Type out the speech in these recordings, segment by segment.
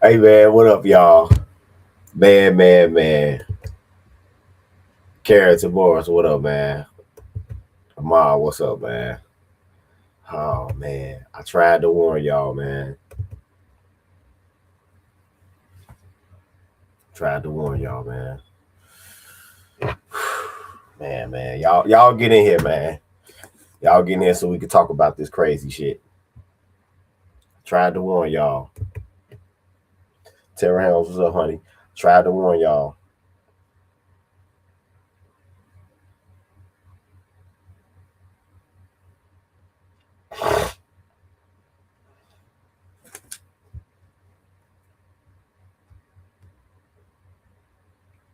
Hey man, what up, y'all? Man. Carrots and Morris, what up, man? Amal, what's up, man? Oh man, I tried to warn y'all, man. Tried to warn y'all, man. Man, y'all get in here, man. Y'all get in here so we can talk about this crazy shit. Tried to warn y'all. Tara Helms, what's up, honey? Tried to warn y'all.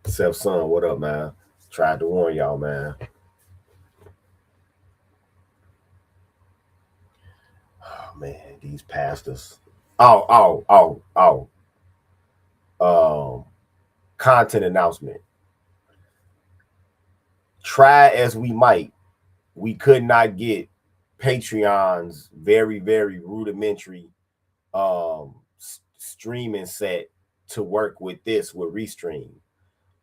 Seth Son, what up, man? Tried to warn y'all, man. Oh man, these pastors. Oh. Content announcement. Try as we might, we could not get Patreon's very rudimentary streaming set to work with Restream.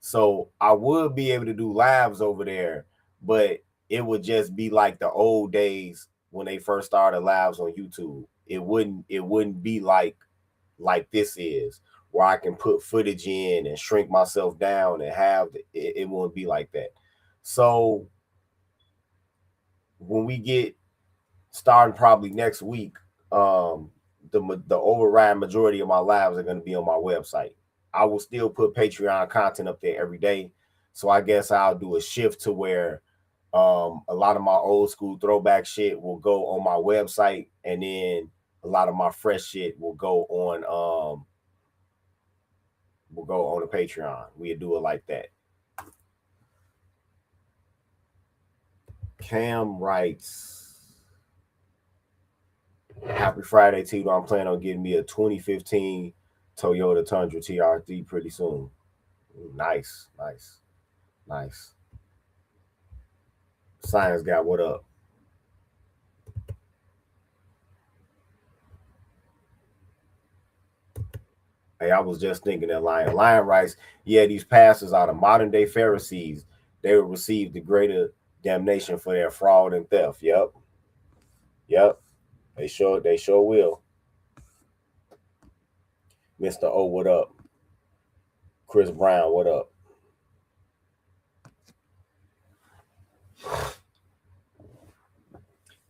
So I would be able to do lives over there, but it would just be like the old days when they first started lives on YouTube. It wouldn't be like this is, where I can put footage in and shrink myself down and have it won't be like that. So when we get starting probably next week, the override majority of my lives are going to be on my website. I will still put Patreon content up there every day. So I guess I'll do a shift to where a lot of my old school throwback shit will go on my website, and then a lot of my fresh shit will go on the Patreon. We'll do it like that. Cam writes, happy Friday, Tito. I'm planning on getting me a 2015 Toyota Tundra TRD pretty soon. Nice. Science guy, what up? Hey, I was just thinking that Lion writes, yeah, these pastors are the modern day Pharisees. They will receive the greater damnation for their fraud and theft. Yep. They sure will. Mr. O, what up? Chris Brown, what up?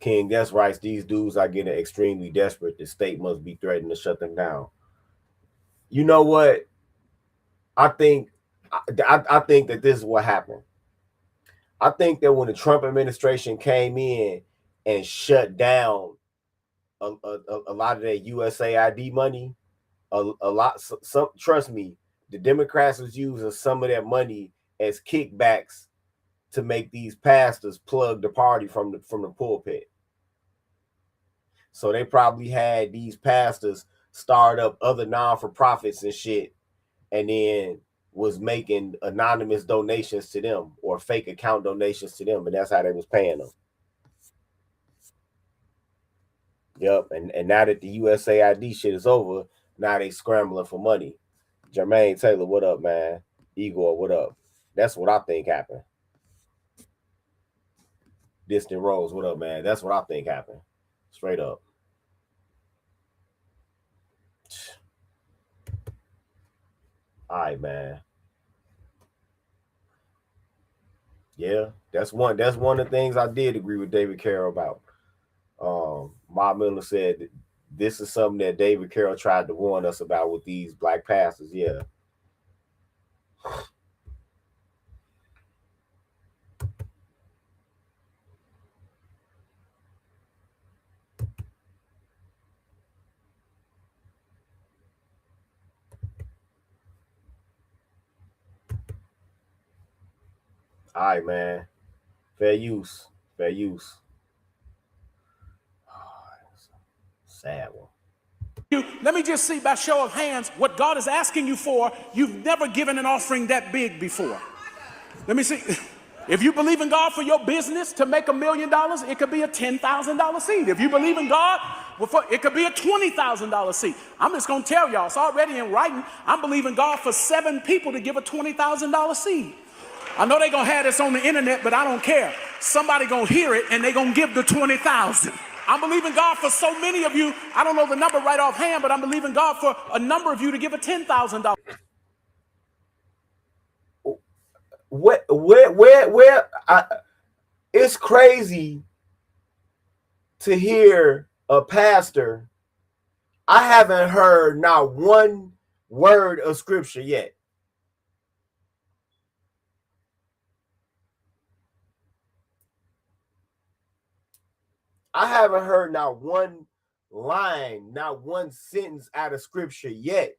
King Guest writes, these dudes are getting extremely desperate. The state must be threatening to shut them down. You know what? I think that this is what happened. I think that when the Trump administration came in and shut down a lot of that USAID money, trust me, the Democrats was using some of that money as kickbacks to make these pastors plug the party from the pulpit. So they probably had these pastors start up other non-for-profits and shit, and then was making anonymous donations to them or fake account donations to them, and that's how they was paying them. Yep, and now that the USAID shit is over, now they scrambling for money. Jermaine Taylor, what up, man? Igor, what up? That's what I think happened. Distant Rose, what up, man? That's what I think happened. Straight up. All right, man. Yeah, that's one of the things I did agree with David Carroll about. Bob Miller said this is something that David Carroll tried to warn us about with these black pastors. Yeah. All right, man. Fair use. Sad one. Let me just see by show of hands what God is asking you for. You've never given an offering that big before. Let me see. If you believe in God for your business to make $1 million, it could be a $10,000 seed. If you believe in God Well, it could be a $20,000 seed. I'm just going to tell y'all, it's already in writing. I'm believing God for 7 people to give a $20,000 seed. I know they're going to have this on the internet, but I don't care. Somebody going to hear it, and they're going to give the 20,000. I'm believing God for so many of you. I don't know the number right offhand, but I'm believing God for a number of you to give a $10,000. It's crazy to hear a pastor. I haven't heard not one word of scripture yet. I haven't heard not one line, not one sentence out of scripture yet.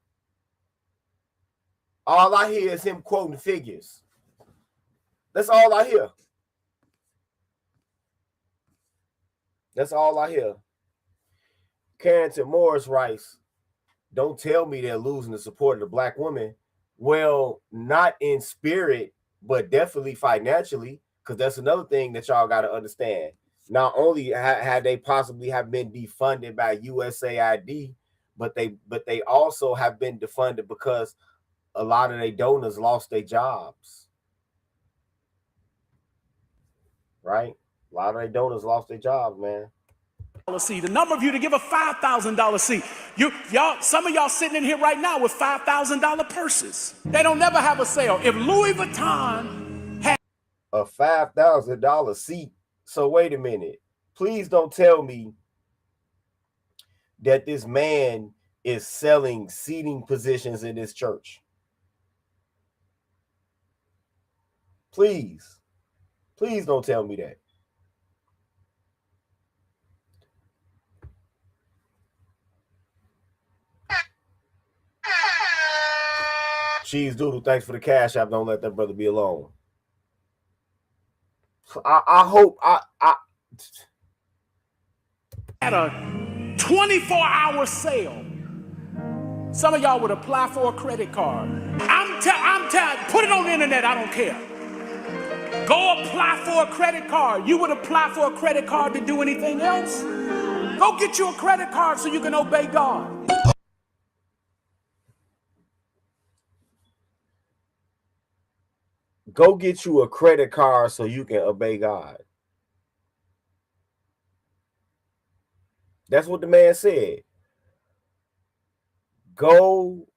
All I hear is him quoting figures. That's all I hear. That's all I hear. Carrington Morris writes, don't tell me they're losing the support of the black woman. Well, not in spirit, but definitely financially, because that's another thing that y'all got to understand. Not only had they possibly have been defunded by USAID, but they also have been defunded because a lot of their donors lost their jobs. Right? A lot of their donors lost their jobs, man. Seed. The number of you to give a $5,000 seed. Some of y'all sitting in here right now with $5,000 purses. They don't never have a sale. If Louis Vuitton had a $5,000 seat. So wait a minute. Please don't tell me that this man is selling seating positions in this church. Please. Please don't tell me that. Cheese Doodle, thanks for the cash app. Don't let that brother be alone. I hope I had a 24-hour sale. Some of y'all would apply for a credit card. I'm telling, put it on the internet, I don't care. Go apply for a credit card. You would apply for a credit card to do anything else? Go get you a credit card so you can obey God. Go get you a credit card so you can obey God. That's what the man said. Go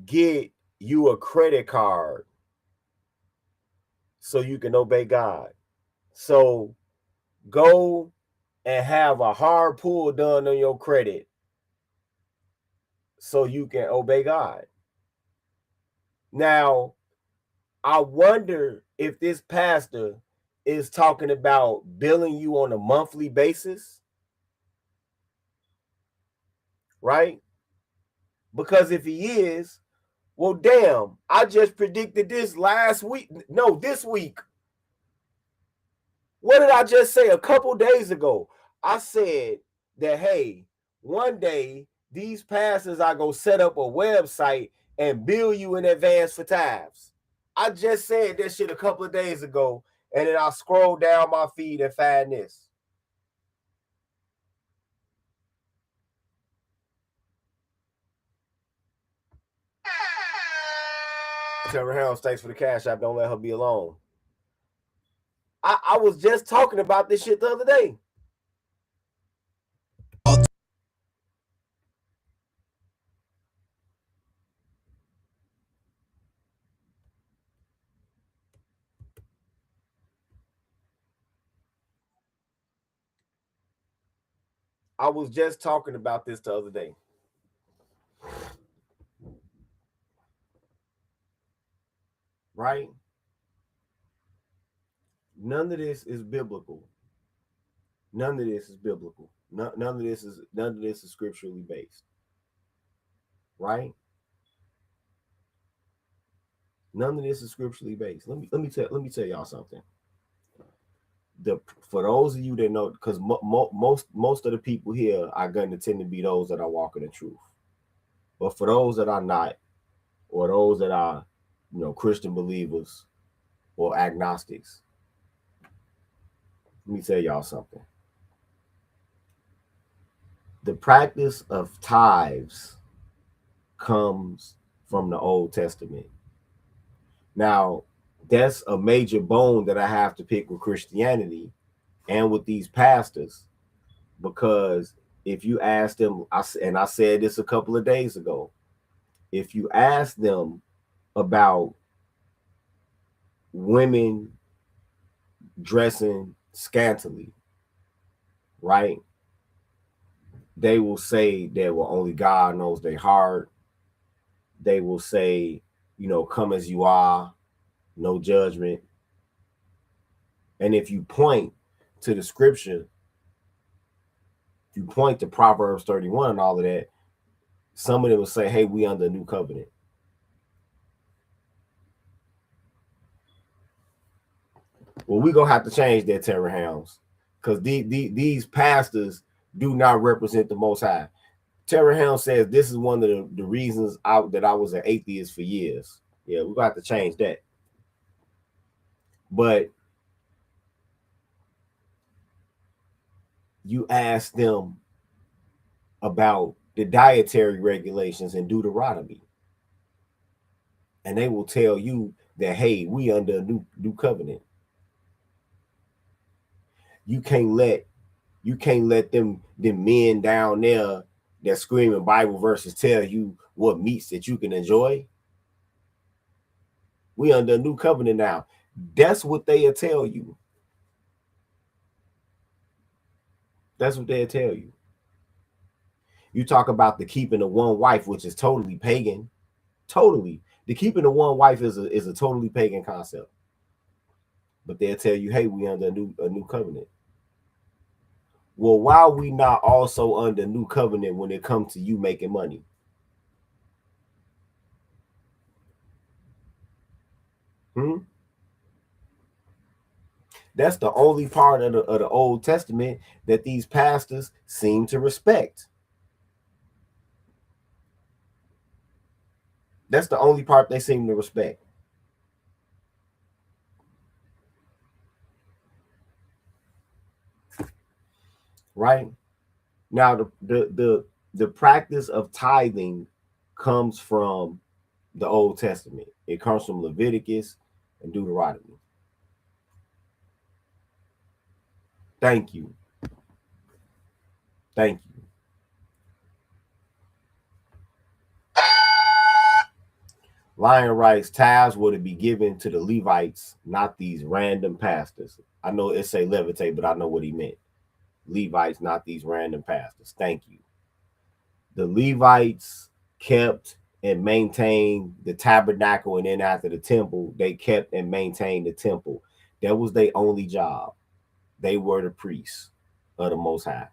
get you a credit card so you can obey God. So go and have a hard pull done on your credit so you can obey God. Now, I wonder if this pastor is talking about billing you on a monthly basis, right? Because if he is, well, damn, I just predicted this last week. No, this week. What did I just say a couple days ago? I said that, hey, one day these pastors are going to set up a website and bill you in advance for tithes. I just said that shit a couple of days ago, and then I scrolled down my feed and find this. Trevor Helms, thanks for the cash app. Don't let her be alone. I was just talking about this shit the other day. I was just talking about this the other day. Right? None of this is biblical. None of this is biblical. None of this is scripturally based. Right? None of this is scripturally based. Let me tell y'all something. For those of you that know, because most of the people here are going to tend to be those that are walking in truth. But for those that are not, or those that are, Christian believers or agnostics, let me tell y'all something. The practice of tithes comes from the Old Testament. Now, that's a major bone that I have to pick with Christianity and with these pastors, because if you ask them, and I said this a couple of days ago, if you ask them about women dressing scantily, right? They will say that, well, only God knows their heart. They will say, come as you are, no judgment. And if you point to the scripture, if you point to Proverbs 31 and all of that, some of them will say, hey, we under a new covenant. Well, we're going to have to change that, Terry Helms, because these pastors do not represent the Most High. Terry Helms says this is one of the reasons that I was an atheist for years. Yeah, we're going to have to change that. But you ask them about the dietary regulations in Deuteronomy, and they will tell you that, hey, we under a new covenant. You can't let them men down there that screaming Bible verses tell you what meats that you can enjoy. We under a new covenant now. That's what they'll tell you. That's what they'll tell you. You talk about the keeping of one wife, which is totally pagan. Totally. The keeping of one wife is a totally pagan concept. But they'll tell you, hey, we under a new covenant. Well, why are we not also under new covenant when it comes to you making money? That's the only part of the Old Testament that these pastors seem to respect. That's the only part they seem to respect. Right? Now, the practice of tithing comes from the Old Testament. It comes from Leviticus and Deuteronomy. Thank you. Thank you. Lion writes, tithes were to be given to the Levites, not these random pastors. I know it say levitate, but I know what he meant. Levites, not these random pastors. Thank you. The Levites kept and maintained the tabernacle, and then after the temple, they kept and maintained the temple. That was their only job. They were the priests of the Most High.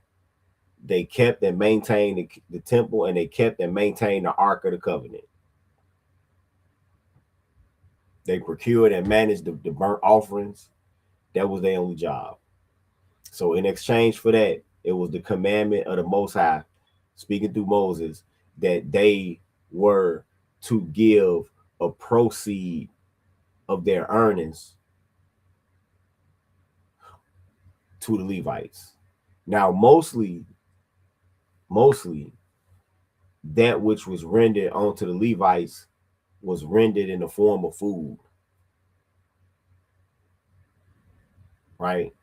They kept and maintained the temple, and they kept and maintained the Ark of the Covenant. They procured and managed the burnt offerings. That was their only job. So in exchange for that, it was the commandment of the Most High, speaking through Moses, that they were to give a proceed of their earnings to the Levites. Now, mostly that which was rendered onto the Levites was rendered in the form of food. Right?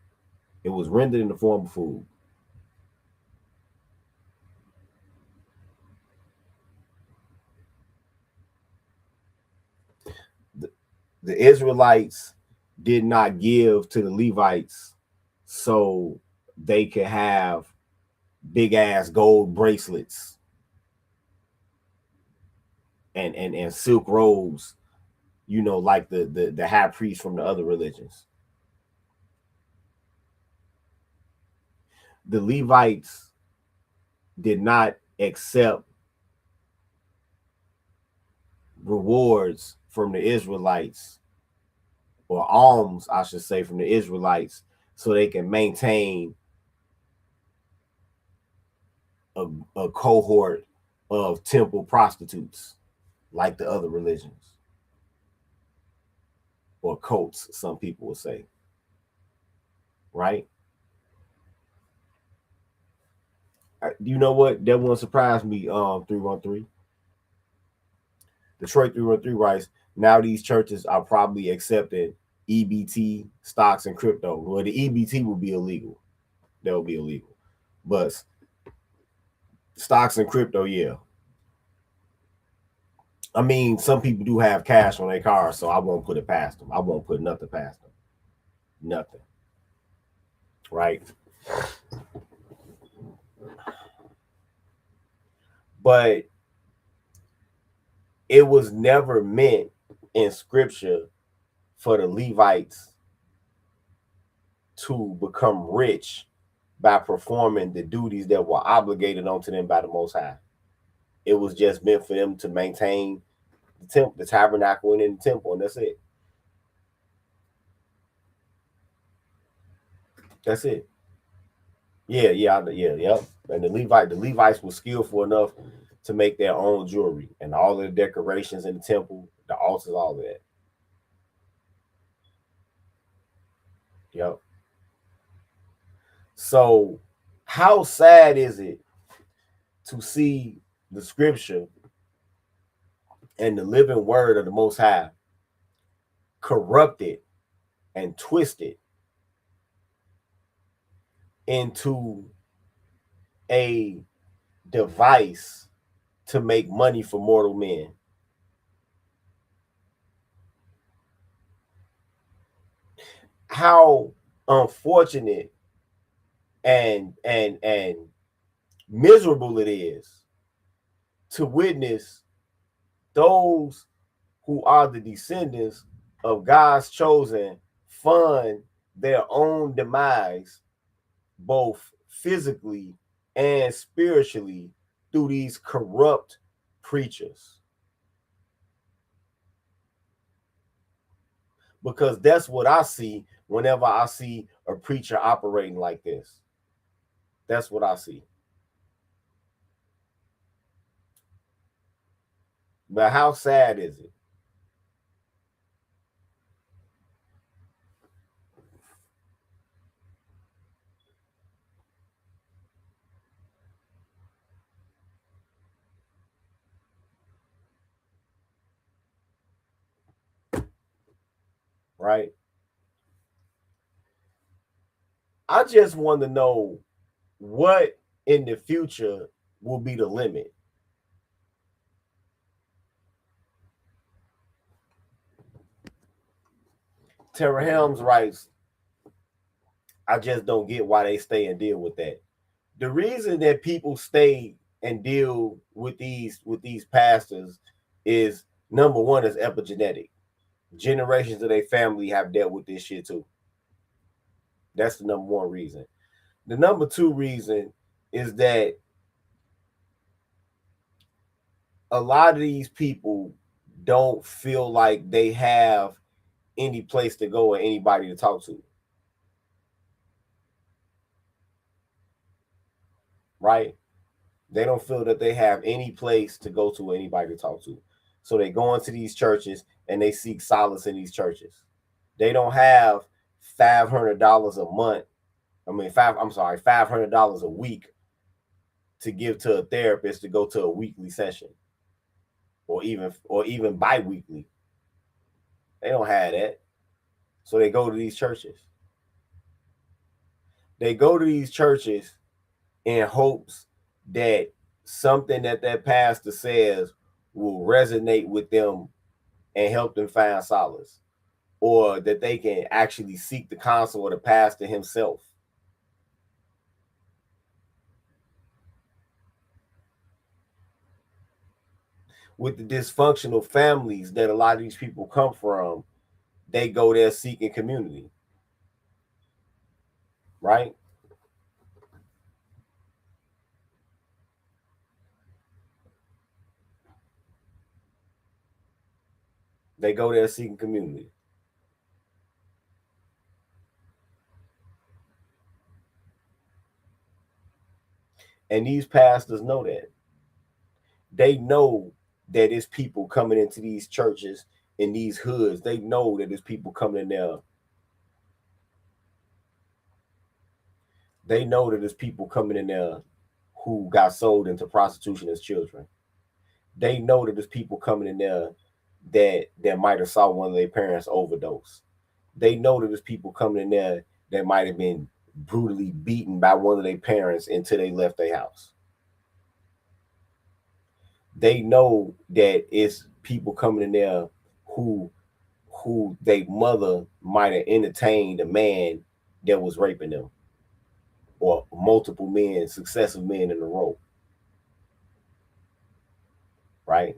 It was rendered in the form of food. The Israelites did not give to the Levites so they could have big ass gold bracelets and silk robes, like the high priest from the other religions. The Levites did not accept rewards from the Israelites, or alms, I should say, from the Israelites, so they can maintain a cohort of temple prostitutes like the other religions, or cults, some people will say. Right? You know what? That won't surprise me. 313. Detroit 313 writes, now these churches are probably accepting EBT, stocks, and crypto. Well, the EBT will be illegal. That will be illegal. But stocks and crypto, yeah. I mean, some people do have cash on their cars, so I won't put it past them. I won't put nothing past them. Nothing. Right? But it was never meant in scripture for the Levites to become rich by performing the duties that were obligated onto them by the Most High. It was just meant for them to maintain the temple, the tabernacle, and in the temple, and that's it. That's it. Yeah. And the Levites were skillful enough to make their own jewelry and all the decorations in the temple, the altars, all of that. Yep. So, how sad is it to see the scripture and the living word of the Most High corrupted and twisted into a device to make money for mortal men? How unfortunate and miserable it is to witness those who are the descendants of God's chosen fund their own demise, both physically and spiritually, through these corrupt preachers. Because that's what I see whenever I see a preacher operating like this. That's what I see. But how sad is it? Right? I just want to know what in the future will be the limit. Tara Helms writes, I just don't get why they stay and deal with that. The reason that people stay and deal with these pastors is, number one, is epigenetic. Generations of their family have dealt with this shit too. That's the number one reason. The number two reason is that a lot of these people don't feel like they have any place to go or anybody to talk to. Right? They don't feel that they have any place to go to or anybody to talk to. So they go into these churches and they seek solace in these churches. They don't have $500 a month. $500 a week to give to a therapist to go to a weekly session, or even bi-weekly. They don't have that. So they go to these churches. They go to these churches in hopes that something that pastor says will resonate with them and help them find solace, or that they can actually seek the counsel of the pastor himself. With the dysfunctional families that a lot of these people come from, they go there seeking community. Right? They go there seeking community. And these pastors know that. They know that it's people coming into these churches in these hoods. They know that there's people coming in there. They know that there's people coming in there who got sold into prostitution as children. They know that there's people coming in there that might have saw one of their parents overdose. They know that there's people coming in there that might have been brutally beaten by one of their parents until they left their house. They know that it's people coming in there who their mother might have entertained a man that was raping them, or multiple men, successive men in a row. Right?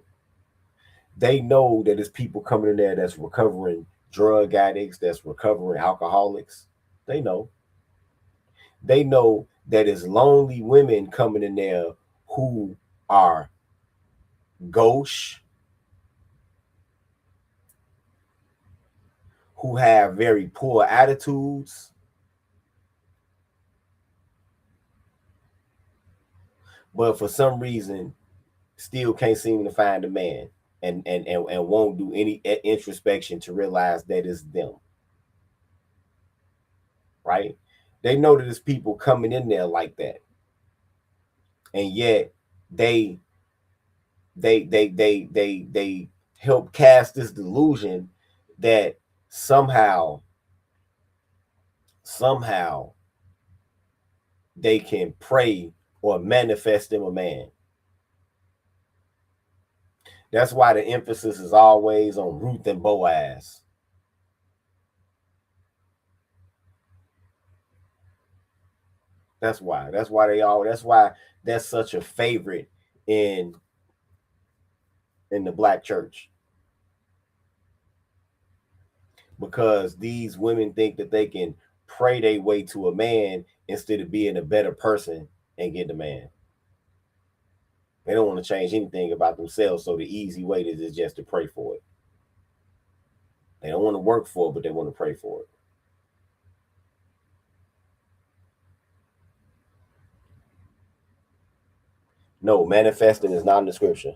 They know that it's people coming in there that's recovering drug addicts, that's recovering alcoholics. They know. They know that it's lonely women coming in there who are gauche, who have very poor attitudes, but for some reason still can't seem to find a man, and won't do any introspection to realize that it's them. Right? They know that there's people coming in there like that, and yet they help cast this delusion that somehow they can pray or manifest them a man. That's why the emphasis is always on Ruth and Boaz. That's why that's such a favorite in the black church. Because these women think that they can pray their way to a man instead of being a better person and get the man. They don't want to change anything about themselves, so the easy way is just to pray for it. They don't want to work for it, but they want to pray for it. No, manifesting is not in the scripture.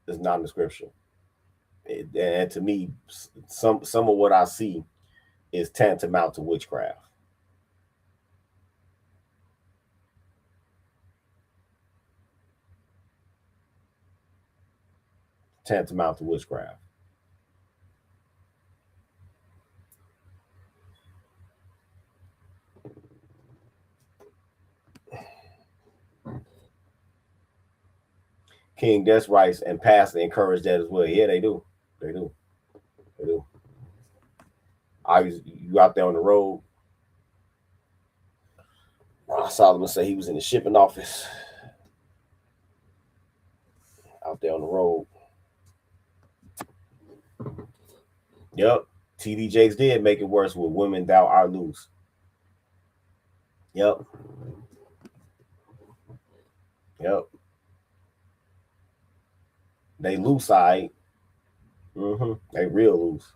It's not in the scripture. And to me, some of what I see is tantamount to witchcraft. Tantamount to witchcraft. King Des Rice and Pastor encourage that as well. Yeah, they do. They do. They do. You out there on the road. Solomon said he was in the shipping office. Out there on the road. Yep. TD Jakes did make it worse with Women Thou Art Loose. Yep. Yep. They loose, I. They real loose.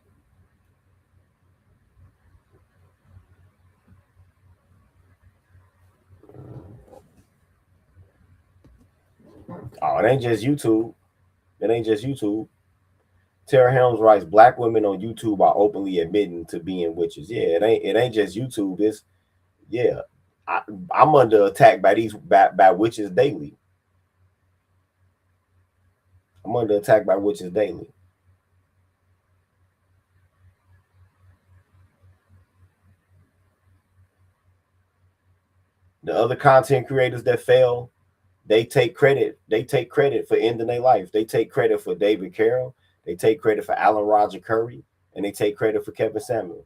Oh, it ain't just YouTube. It ain't just YouTube. Tara Helms writes, Black women on YouTube are openly admitting to being witches. Yeah, it ain't just YouTube. It's I'm under attack by witches daily. I'm under attack by witches daily. The other content creators that fail, they take credit. They take credit for ending their life. They take credit for David Carroll. They take credit for Alan Roger Curry, and they take credit for Kevin Samuels.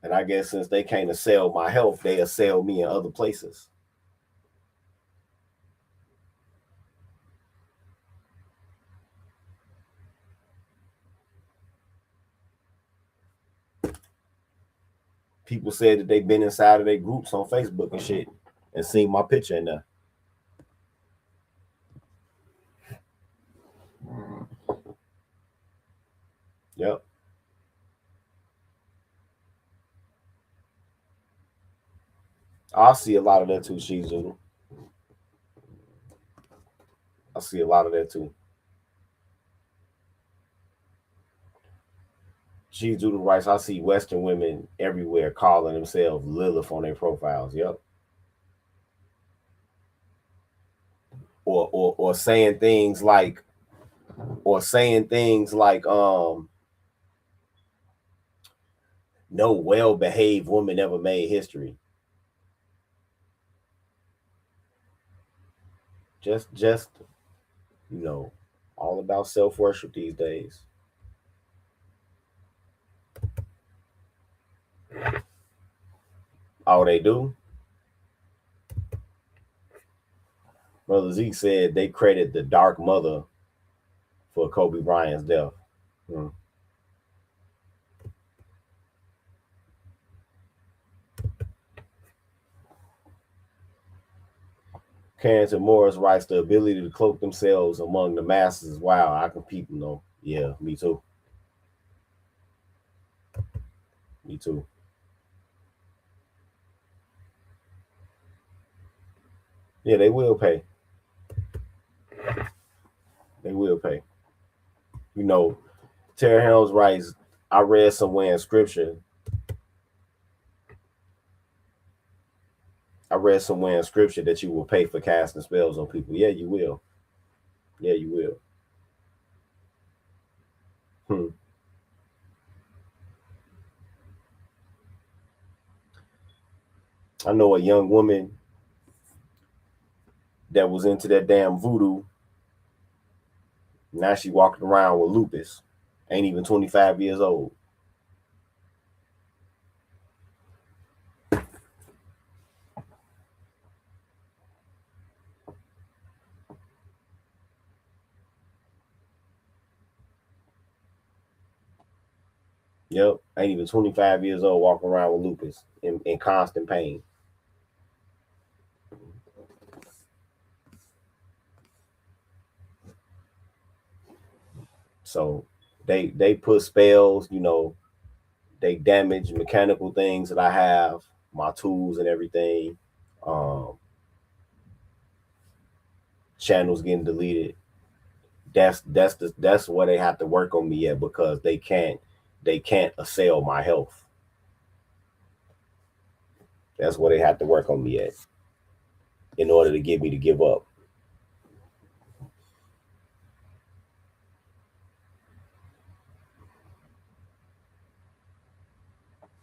And I guess since they can't assail my health, they assail me in other places. People said that they've been inside of their groups on Facebook and shit and seen my picture in there. Yep. I see a lot of that too, Shizu. I see a lot of that too. She Doodle writes, I see Western women everywhere calling themselves Lilith on their profiles. Yep. Or saying things like no well-behaved woman ever made history. Just all about self-worship these days. Oh, they do? Brother Zeke said they credit the Dark Mother for Kobe Bryant's death. Carrington Morris writes, the ability to cloak themselves among the masses. Wow, I compete, Yeah, me too. Me too. Yeah, they will pay. They will pay. Terry Helms writes, I read somewhere in scripture that you will pay for casting spells on people. Yeah, you will. Yeah, you will. I know a young woman that was into that damn voodoo. Now she walking around with lupus. Ain't even 25 years old. Yep, ain't even 25 years old, walking around with lupus in constant pain. So they put spells, they damage mechanical things that I have, my tools and everything. Channels getting deleted. That's where they have to work on me at, because they can't assail my health. That's where they have to work on me at in order to get me to give up.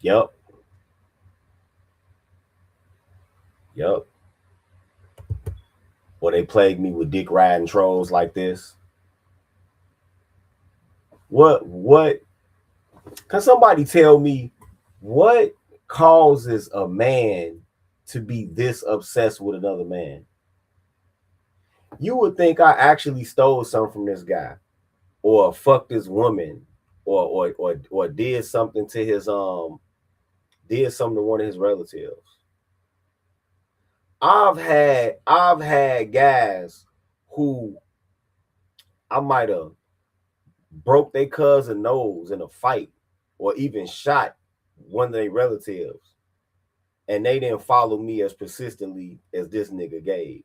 Yep. Or they plague me with dick riding trolls like this. What can somebody tell me what causes a man to be this obsessed with another man? You would think I actually stole something from this guy, or fucked this woman, or did something to his did something to one of his relatives. I've had guys who I might have broke their cousin nose in a fight, or even shot one of their relatives, and they didn't follow me as persistently as this nigga Gabe.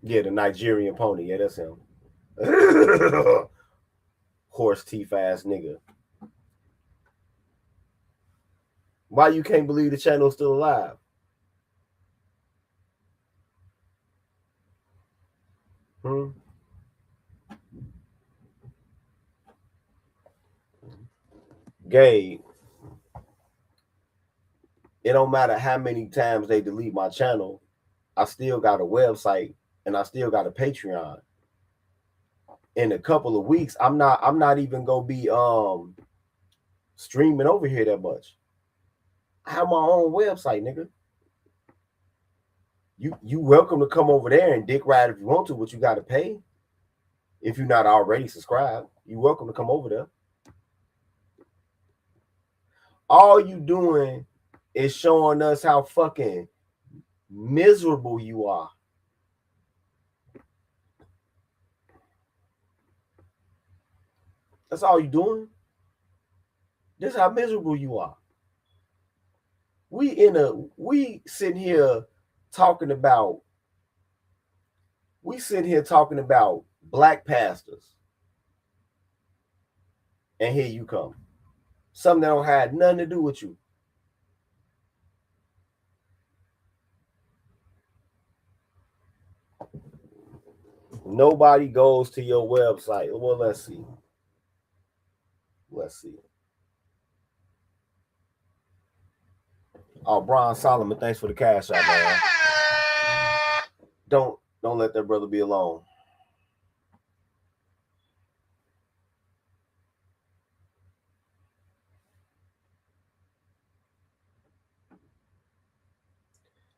Yeah, the Nigerian pony. Yeah, that's him. Horse teeth ass nigga. Why you can't believe the channel's still alive? Gabe, it don't matter how many times they delete my channel, I still got a website and I still got a Patreon. In a couple of weeks, I'm not even gonna be streaming over here that much. I have my own website, nigga. You welcome to come over there and dick ride if you want to, but you gotta pay. If you're not already subscribed, you're welcome to come over there. All you doing is showing us how fucking miserable you are. That's all you doing. This is how miserable you are. We sitting here talking about, we sitting here talking about black pastors. And here you come. Something that don't have nothing to do with you. Nobody goes to your website. Well, let's see. Let's see. Oh, Brian Solomon, thanks for the cash out, man. Don't let that brother be alone.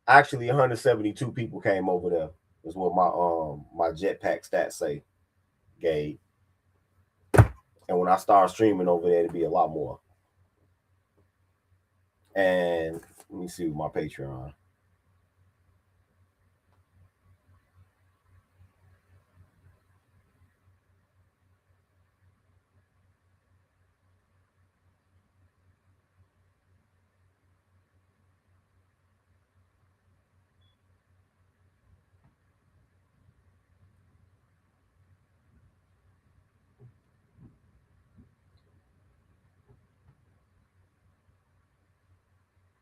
Actually, 172 people came over there. Is what my jetpack stats say, Gabe. And when I start streaming over there, it'll be a lot more. And let me see my Patreon.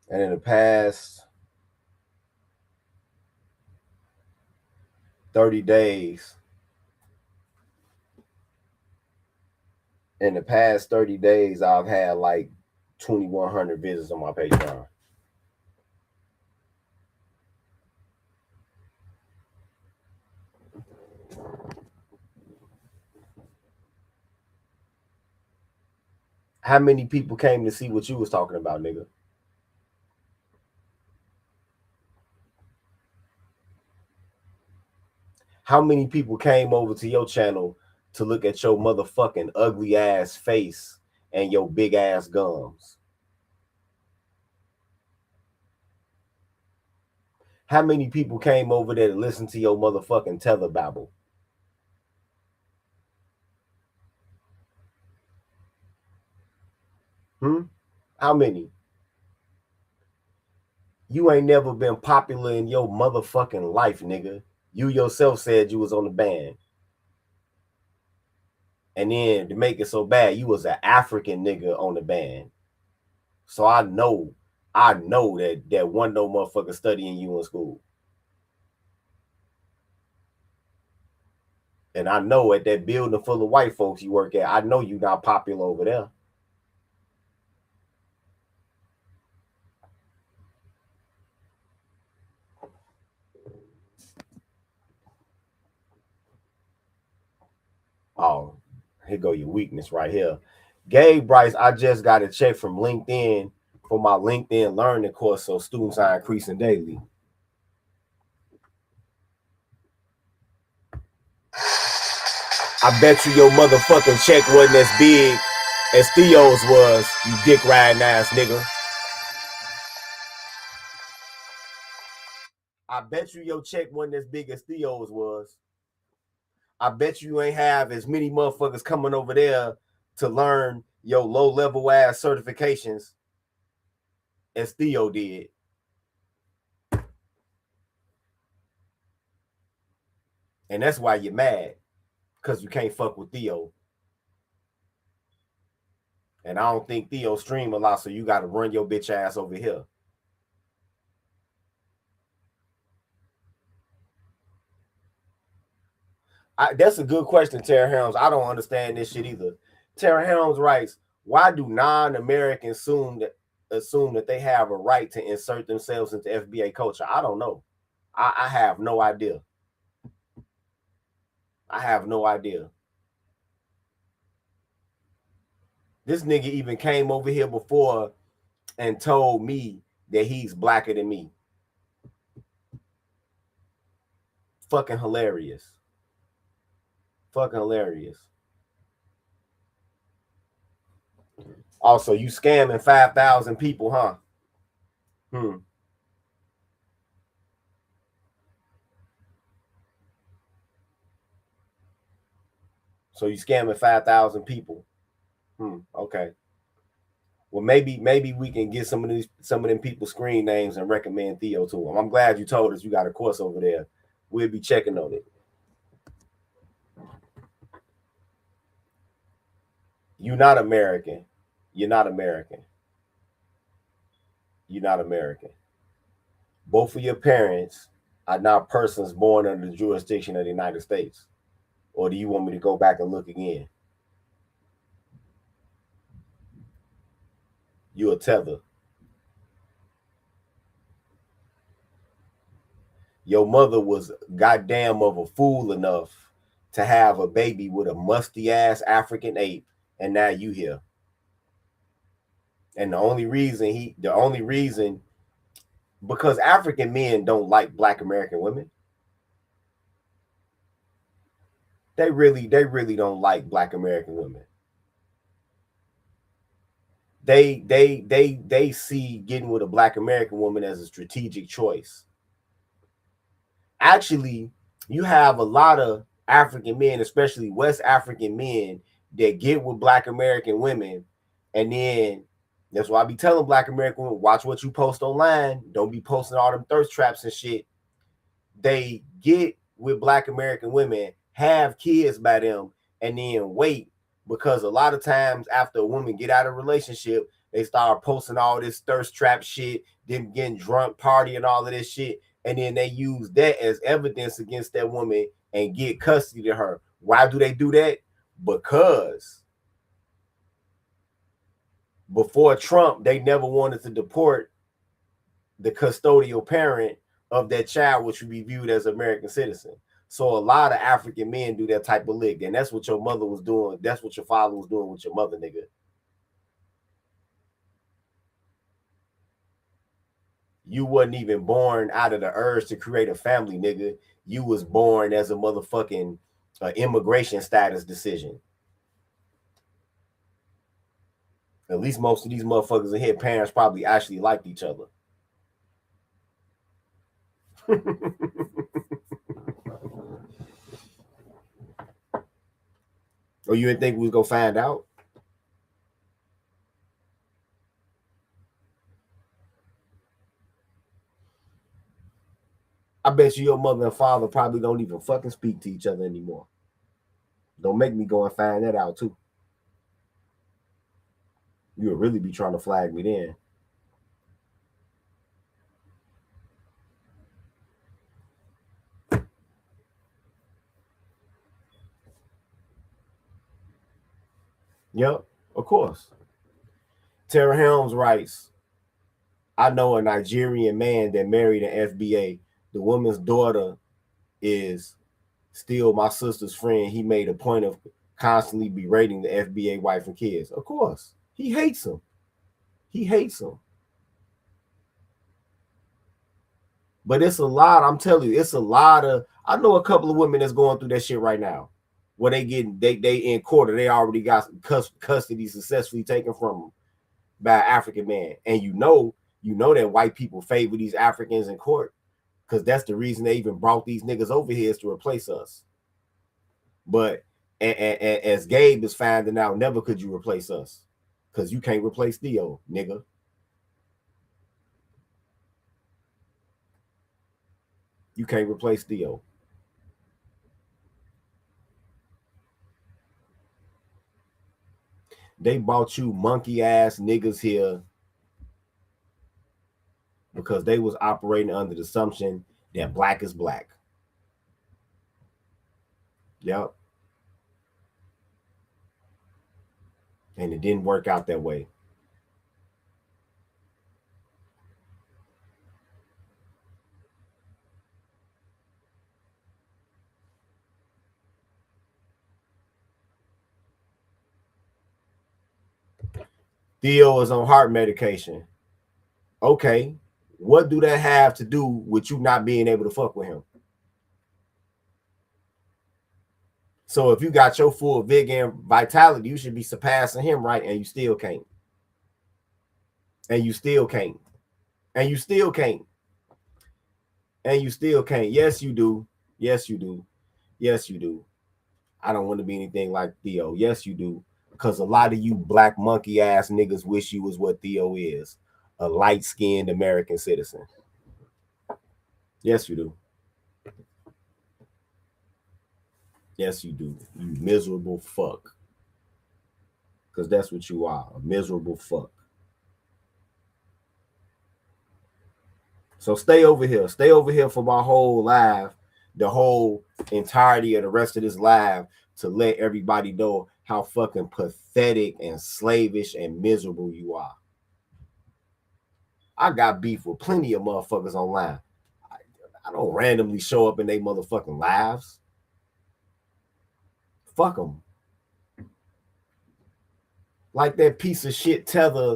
And in the past 30 days, I've had like 2,100 visits on my Patreon. How many people came to see what you was talking about, nigga? How many people came over to your channel to look at your motherfucking ugly ass face and your big ass gums? How many people came over there to listen to your motherfucking tether babble? How many? You ain't never been popular in your motherfucking life, nigga. You yourself said you was on the band. And then to make it so bad, you was an African nigga on the band. So I know that one no motherfucker studying you in school. And I know at that building full of white folks you work at, I know you not popular over there. Oh, here go your weakness right here. Gabe Bryce, I just got a check from LinkedIn for my LinkedIn learning course, so students are increasing daily. I bet you your motherfucking check wasn't as big as Theo's was, you dick riding ass nigga. I bet you your check wasn't as big as Theo's was. I bet you ain't have as many motherfuckers coming over there to learn your low level ass certifications as Theo did. And that's why you're mad, because you can't fuck with Theo. And I don't think Theo stream a lot, so you got to run your bitch ass over here. That's a good question, Tara Helms. I don't understand this shit either. Tara Helms writes, why do non-Americans assume that they have a right to insert themselves into FBA culture? I don't know. I have no idea. I have no idea. This nigga even came over here before and told me that he's blacker than me. Fucking hilarious. Fucking hilarious. Also, you scamming 5,000 people, huh? So you scamming 5,000 people. Okay. Well, maybe we can get some of them people's screen names and recommend Theo to them. I'm glad you told us you got a course over there. We'll be checking on it. You're not American. You're not American. You're not American. Both of your parents are not persons born under the jurisdiction of the United States. Or do you want me to go back and look again? You're a tether. Your mother was goddamn of a fool enough to have a baby with a musty ass African ape, and now you here. And the only reason, because African men don't like Black American women. They really don't like Black American women. They see getting with a Black American woman as a strategic choice. Actually, you have a lot of African men, especially West African men, that get with Black American women, and then that's why I be telling Black American women, watch what you post online. Don't be posting all them thirst traps and shit. They get with Black American women, have kids by them, and then wait, because a lot of times after a woman get out of a relationship, they start posting all this thirst trap shit, them getting drunk, party, and all of this shit, and then they use that as evidence against that woman and get custody of her. Why do they do that? Because before Trump, they never wanted to deport the custodial parent of that child, which would be viewed as an American citizen. So a lot of African men do that type of lick, and that's what your mother was doing. That's what your father was doing with your mother, nigga. You wasn't even born out of the urge to create a family, nigga. You was born as a motherfucking immigration status decision. At least most of these motherfuckers in here, parents probably actually liked each other. Or you didn't think we was gonna find out? I bet you your mother and father probably don't even fucking speak to each other anymore. Don't make me go and find that out too. You would really be trying to flag me then. Yep, of course. Tara Helms writes, I know a Nigerian man that married an FBA. The woman's daughter is still my sister's friend. He made a point of constantly berating the FBA wife and kids. Of course. He hates them. He hates them. But it's a lot. I'm telling you, it's a lot of. I know a couple of women that's going through that shit right now, where they in court, or they already got custody successfully taken from them by an African man, and you know that white people favor these Africans in court, because that's the reason they even brought these niggas over here, is to replace us. But as Gabe is finding out, never could you replace us, because you can't replace Theo, nigga. You can't replace Theo. They bought you monkey ass niggas here because they was operating under the assumption that black is black. Yep. And it didn't work out that way. Theo is on heart medication. Okay, what do that have to do with you not being able to fuck with him? So if you got your full vigor and vitality, you should be surpassing him, right? And you still can't. And you still can't. And you still can't. And you still can't. Yes, you do. Yes, you do. Yes, you do. I don't want to be anything like Theo. Yes, you do. Because a lot of you black monkey ass niggas wish you was what Theo is, a light-skinned American citizen. Yes, you do. Yes, you do. You miserable fuck. Because that's what you are, a miserable fuck. So stay over here. Stay over here for my whole live, the whole entirety of the rest of this live, to let everybody know how fucking pathetic and slavish and miserable you are. I got beef with plenty of motherfuckers online. I don't randomly show up in they motherfucking lives. Fuck them. Like that piece of shit Tether,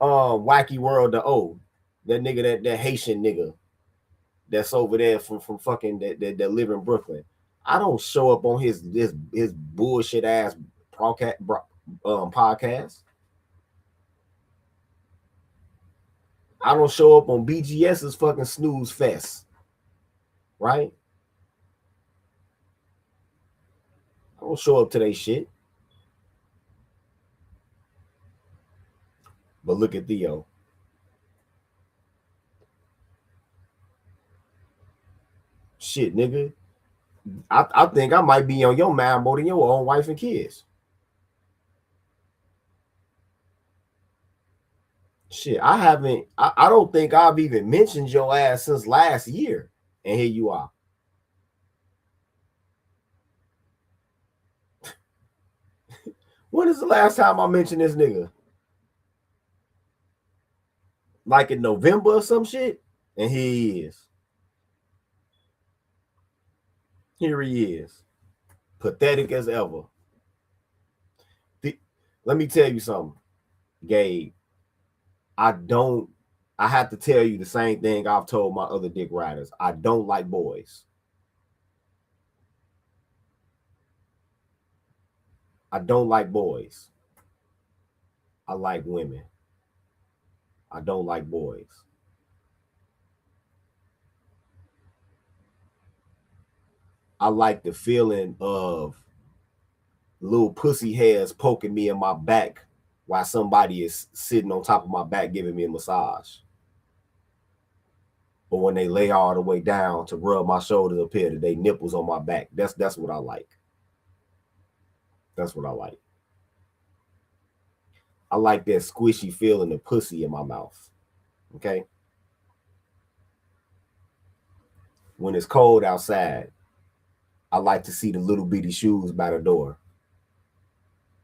Wacky World the O. That nigga, that Haitian nigga that's over there from fucking that live in Brooklyn. I don't show up on his bullshit ass podcast. I don't show up on BGS's fucking snooze fest, right? I don't show up to their shit. But look at Theo. Shit, nigga. I think I might be on your mind more than your own wife and kids. Shit, I don't think I've even mentioned your ass since last year. And here you are. When is the last time I mentioned this nigga? Like in November or some shit? And here he is. Here he is. Pathetic as ever. Let me tell you something, Gabe. I have to tell you the same thing I've told my other dick riders. I don't like boys. I don't like boys. I like women. I don't like boys. I like the feeling of little pussy hairs poking me in my back while somebody is sitting on top of my back giving me a massage. Or when they lay all the way down to rub my shoulders up here to their nipples on my back. That's what I like. That's what I like. I like that squishy feeling of pussy in my mouth. Okay? When it's cold outside, I like to see the little bitty shoes by the door.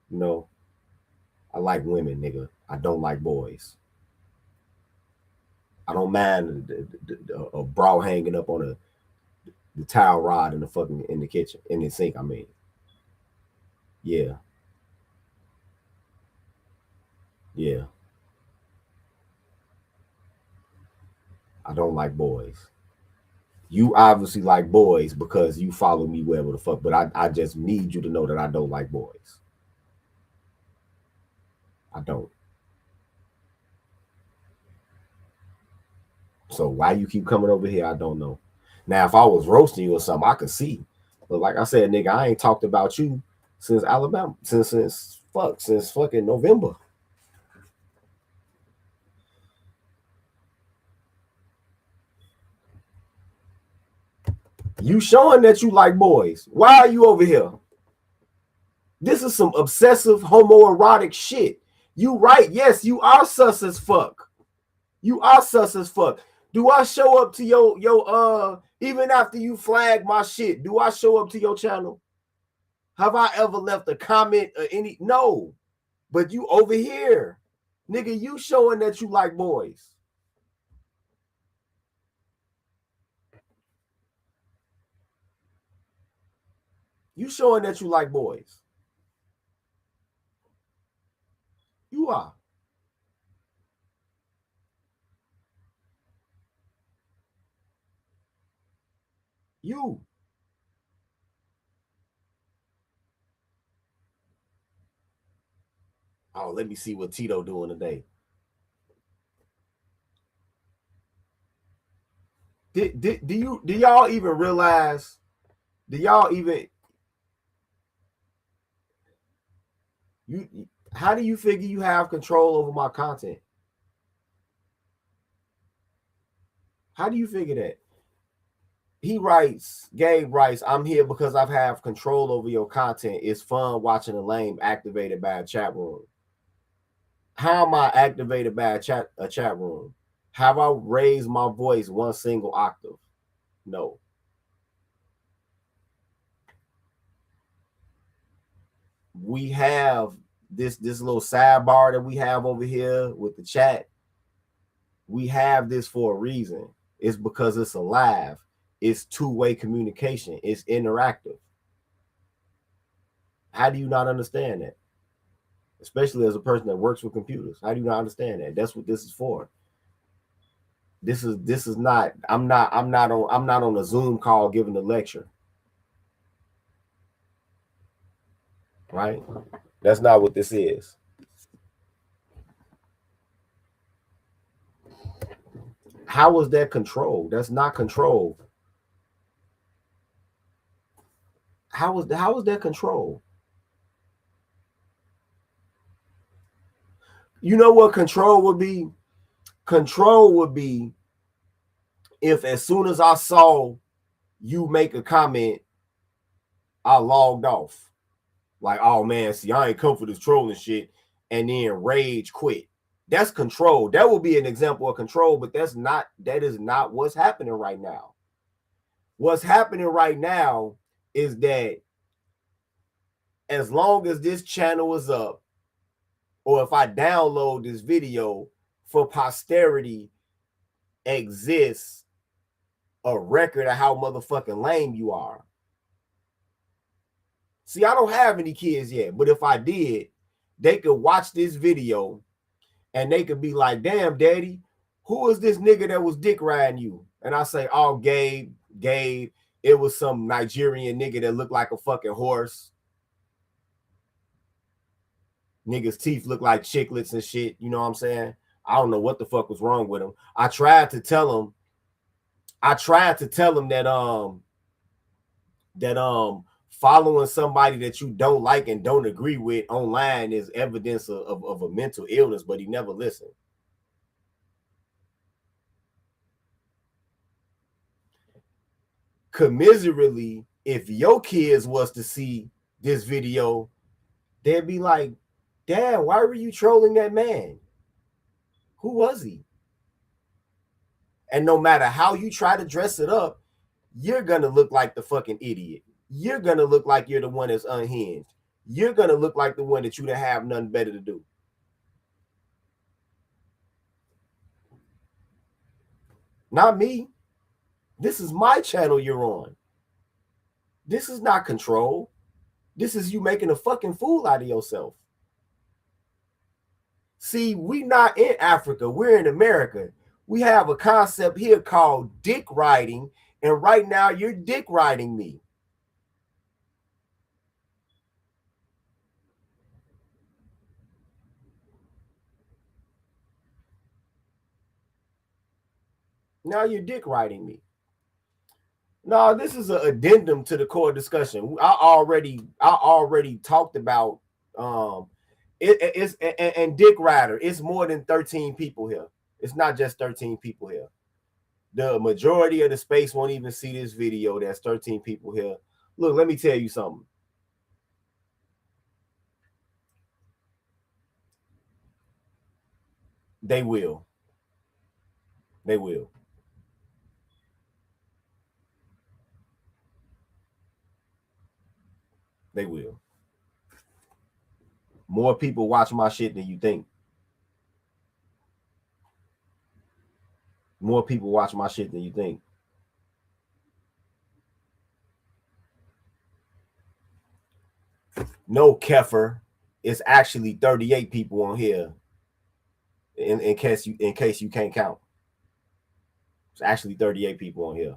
You know, I like women, nigga. I don't like boys. I don't mind a bra hanging up on the towel rod in the kitchen, in the sink, I mean. Yeah. Yeah. I don't like boys. You obviously like boys because you follow me wherever the fuck, but I just need you to know that I don't like boys. I don't. So why you keep coming over here, I don't know. Now, if I was roasting you or something, I could see. But like I said, nigga, I ain't talked about you since Alabama, since fucking November. You showing that you like boys. Why are you over here? This is some obsessive homoerotic shit. You right. Yes, you are sus as fuck. You are sus as fuck. Do I show up to your even after you flag my shit? Do I show up to your channel? Have I ever left a comment or any? No. But you over here, nigga, you showing that you like boys. You showing that you like boys. You are. You. Oh, let me see what Tito doing today. Do y'all even realize? Do y'all even? How do you figure you have control over my content? How do you figure that? He writes, Gabe writes, I'm here because I have control over your content. It's fun watching a lame activated by a chat room. How am I activated by a chat room? Have I raised my voice one single octave? No. We have this little sidebar that we have over here with the chat. We have this for a reason. It's because it's alive. It's two-way communication. It's interactive. How do you not understand that? Especially as a person that works with computers. How do you not understand that? That's what this is for. This is not, I'm not on a Zoom call giving a lecture. Right? That's not what this is. How was that control? That's not control. How was that control? You know what control would be? Control would be if as soon as I saw you make a comment, I logged off. Like, oh man, see, I ain't come for this trolling shit, and then rage quit. That's control. That will be an example of control, but that is not what's happening right now. What's happening right now is that as long as this channel is up, or if I download this video for posterity, exists a record of how motherfucking lame you are. See, I don't have any kids yet, but if I did, they could watch this video and they could be like, damn, daddy, who is this nigga that was dick riding you? And I say, oh, Gabe, it was some Nigerian nigga that looked like a fucking horse. Niggas' teeth look like chiclets and shit. You know what I'm saying? I don't know what the fuck was wrong with him. I tried to tell him that following somebody that you don't like and don't agree with online is evidence of a mental illness, but he never listened. Commiserately, if your kids was to see this video, they'd be like, Dad, why were you trolling that man? Who was he? And no matter how you try to dress it up, you're gonna look like the fucking idiot. You're gonna look like you're the one that's unhinged. You're gonna look like the one that you don't have nothing better to do. Not me. This is my channel you're on. This is not control. This is you making a fucking fool out of yourself. See, we not in Africa. We're in America. We have a concept here called dick riding, and right now you're dick riding me. Now you're dick riding me. No, this is an addendum to the core discussion. I already talked about it's and Dick Rider. It's more than 13 people here. It's not just 13 people here. The majority of the space won't even see this video. There's 13 people here. Look, let me tell you something. They will. They will. They will. More people watch my shit than you think. More people watch my shit than you think. No, Kefir, it's actually 38 people on here. In case you can't count, it's actually 38 people on here.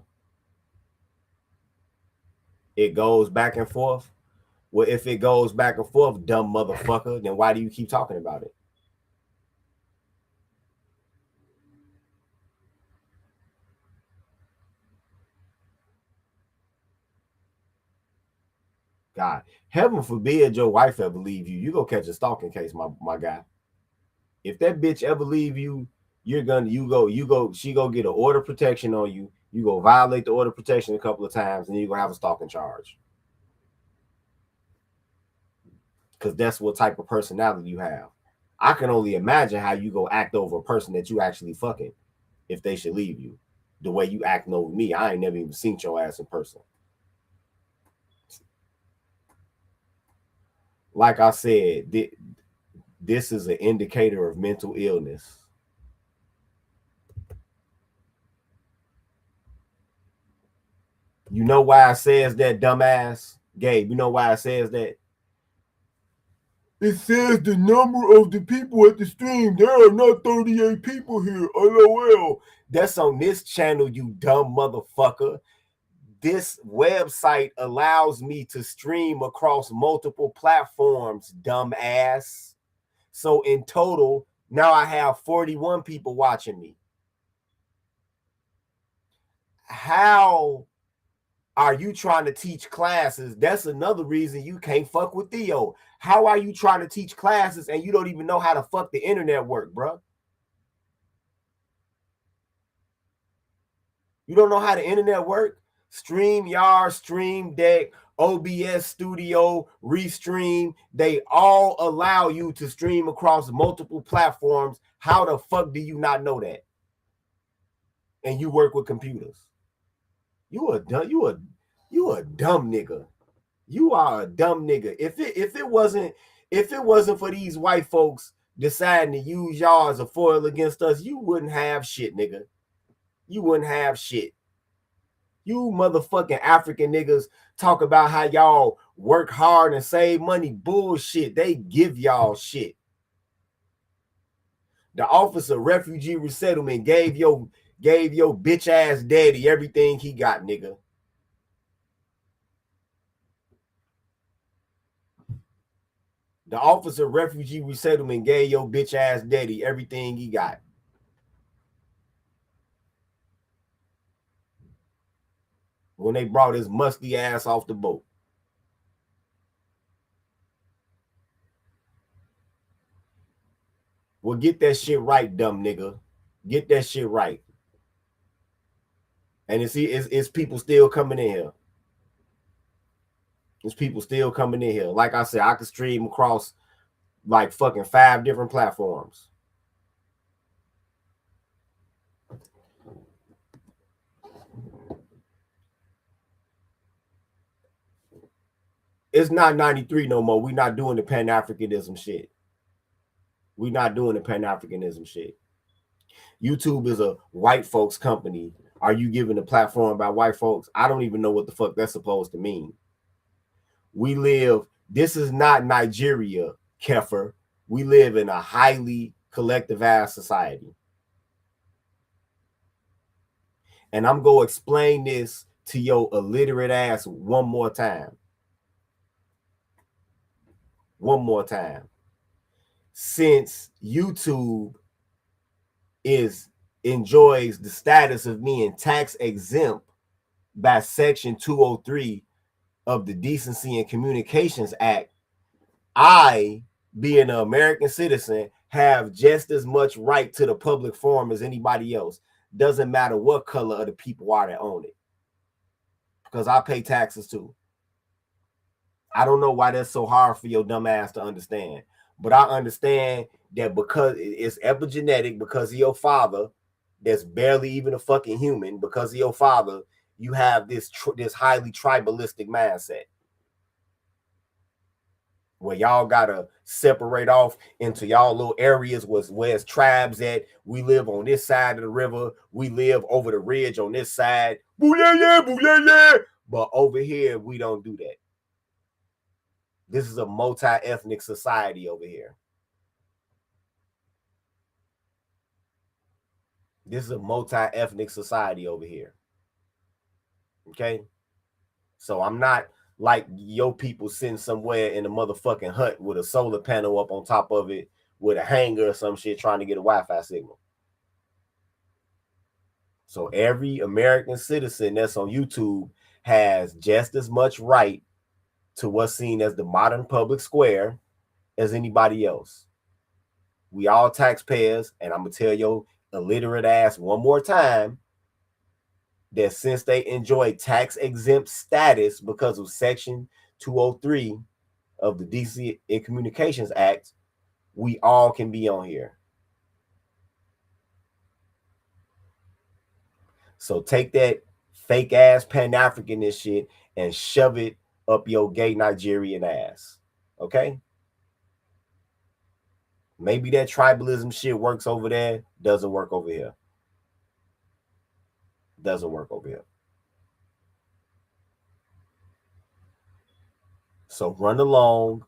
It goes back and forth. Well, if it goes back and forth, dumb motherfucker, then why do you keep talking about it? God, heaven forbid your wife ever leave you. You go catch a stalking case, my guy. If that bitch ever leave you, she go get an order of protection on you. You go violate the order of protection a couple of times, and you're gonna have a stalking charge. Because that's what type of personality you have. I can only imagine how you go act over a person that you actually fucking if they should leave you. The way you acting over me, I ain't never even seen your ass in person. Like I said, this is an indicator of mental illness. You know why it says that, dumbass? Gabe, you know why it says that? It says the number of the people at the stream. There are not 38 people here. LOL. That's on this channel, you dumb motherfucker. This website allows me to stream across multiple platforms, dumbass. So in total, now I have 41 people watching me. How are you trying to teach classes? That's another reason you can't fuck with Theo. How are you trying to teach classes and you don't even know how to fuck the internet work, bro? You don't know how the internet work? StreamYard, Stream Deck, OBS Studio, Restream, they all allow you to stream across multiple platforms. How the fuck do you not know that? And you work with computers. You a dumb nigga. You are a dumb nigga. If it wasn't for these white folks deciding to use y'all as a foil against us, you wouldn't have shit, nigga. You wouldn't have shit. You motherfucking African niggas talk about how y'all work hard and save money. Bullshit. They give y'all shit. The Office of Refugee Resettlement gave your bitch ass daddy everything he got, nigga. The Office of Refugee Resettlement gave your bitch ass daddy everything he got. When they brought his musty ass off the boat. Well, get that shit right, dumb nigga. Get that shit right. And it's people still coming in here. There's people still coming in here. Like I said, I could stream across like fucking 5 different platforms. It's not 93 no more. We're not doing the Pan-Africanism shit. We're not doing the Pan-Africanism shit. YouTube is a white folks company. Are you giving a platform by white folks? I don't even know what the fuck that's supposed to mean. This is not Nigeria, Kefir. We live in a highly collectivized society. And I'm going to explain this to your illiterate ass one more time. One more time. Since YouTube enjoys the status of being tax exempt by Section 203 of the Decency and Communications Act, I, being an American citizen, have just as much right to the public forum as anybody else. Doesn't matter what color of the people are that own it. Because I pay taxes too. I don't know why that's so hard for your dumb ass to understand. But I understand that because it's epigenetic, because of your father, that's barely even a fucking human, because of your father, you have this highly tribalistic mindset. Where y'all gotta separate off into y'all little areas where it's tribes at. We live on this side of the river. We live over the ridge on this side. Boo-yeah-yeah, boo-yeah-yeah. But over here, we don't do that. This is a multi-ethnic society over here. This is a multi-ethnic society over here. Okay? So I'm not like your people sitting somewhere in a motherfucking hut with a solar panel up on top of it with a hanger or some shit trying to get a Wi-Fi signal. So every American citizen that's on YouTube has just as much right to what's seen as the modern public square as anybody else. We all taxpayers, and I'm gonna tell your illiterate ass one more time that since they enjoy tax exempt status because of Section 203 of the Decency in Communications Act, we all can be on here. So take that fake ass Pan-Africanist shit and shove it up your gay Nigerian ass. Okay? Maybe that tribalism shit works over there, doesn't work over here. Doesn't work over here. So run along,